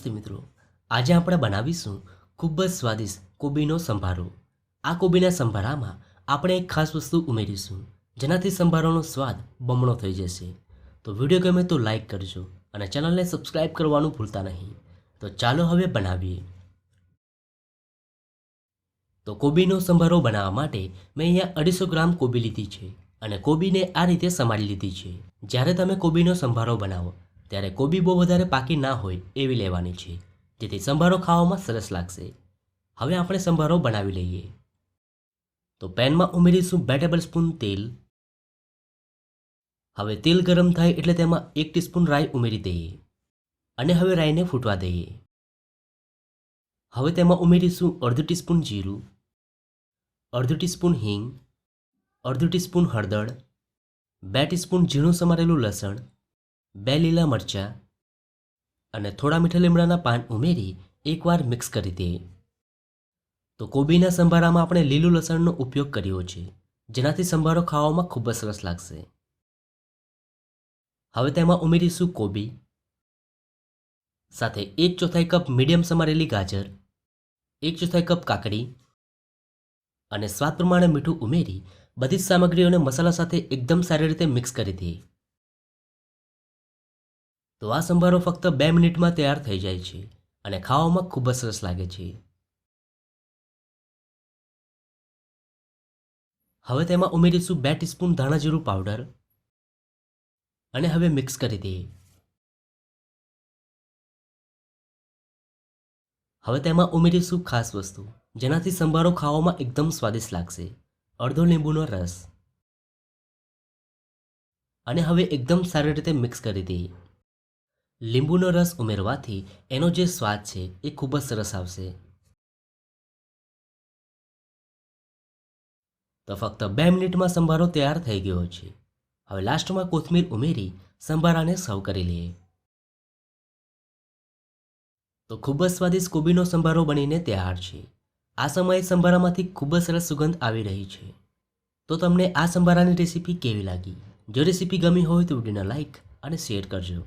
નમસ્તે મિત્રો, આજે આપણે બનાવીશું ખૂબ જ સ્વાદિષ્ટ કોબીનો સંભારો। આ કોબીના સંભારામાં આપણે એક ખાસ વસ્તુ ઉમેરીશું જેનાથી સંભારોનો સ્વાદ બમણો થઈ જશે। તો વિડીયો ગમે તો લાઈક કરજો અને ચેનલને સબસ્ક્રાઇબ કરવાનું ભૂલતા નહીં। તો ચાલો હવે બનાવીએ। તો કોબીનો સંભારો બનાવવા માટે મેં અહીંયા 250 ગ્રામ કોબી લીધી છે અને કોબીને આ રીતે સમારી લીધી છે। જ્યારે તમે કોબીનો સંભારો બનાવો ત્યારે કોબી બહુ વધારે પાકી ના હોય એવી લેવાની છે, જેથી સંભારો ખાવામાં સરસ લાગશે। હવે આપણે સંભારો બનાવી લઈએ। તો પેનમાં ઉમેરીશું 2 ટેબલસ્પૂન તેલ। હવે તેલ ગરમ થાય એટલે તેમાં 1 ટીસ્પૂન રાઈ ઉમેરી દઈએ અને હવે રાઈને ફૂટવા દઈએ। હવે તેમાં ઉમેરીશું અડધું ટીસ્પૂન જીરું, અડધું ટીસ્પૂન હિંગ, અડધું ટીસ્પૂન હળદર, 2 ટીસ્પૂન ઝીણું સમારેલું લસણ, 2 લીલા મરચાં અને થોડા મીઠા લીમડાના પાન ઉમેરી એકવાર મિક્સ કરી દઈએ। તો કોબીના સંભારામાં આપણે લીલું લસણનો ઉપયોગ કર્યો છે, જેનાથી સંભારો ખાવામાં ખૂબ જ સરસ લાગશે। હવે તેમાં ઉમેરીશું કોબી, સાથે 1/4 કપ મીડિયમ સમારેલી ગાજર, 1/4 કપ કાકડી અને સ્વાદ પ્રમાણે મીઠું ઉમેરી બધી જ સામગ્રીઓને મસાલા સાથે એકદમ સારી રીતે મિક્સ કરી દઈએ। તો આ સંભારો ફક્ત 2 મિનિટમાં તૈયાર થઈ જાય છે અને ખાવામાં ખૂબ જ સરસ લાગે છે। હવે તેમાં ઉમેરીશું 2 ટીસ્પૂન ધાણા જીરું પાવડર અને હવે મિક્સ કરી દઈએ। હવે તેમાં ઉમેરીશું ખાસ વસ્તુ જેનાથી સંભારો ખાવામાં એકદમ સ્વાદિષ્ટ લાગશે, અડધો લીંબુનો રસ અને હવે એકદમ સારી રીતે મિક્સ કરી દઈએ। લીંબુનો રસ ઉમેરવાથી એનો જે સ્વાદ છે એ ખૂબ જ સરસ આવશે। તો ફક્ત 2 મિનિટમાં સંભારો તૈયાર થઈ ગયો છે। હવે લાસ્ટમાં કોથમીર ઉમેરી સંભારાને સર્વ કરી લઈએ। તો ખૂબ જ સ્વાદિષ્ટ કોબીનો સંભારો બનીને તૈયાર છે। આ સમયે સંભારામાંથી ખૂબ જ સરસ સુગંધ આવી રહી છે। તો તમને આ સંભારાની રેસીપી કેવી લાગી? જો રેસીપી ગમી હોય તો વિડીયોને લાઈક અને શેર કરજો।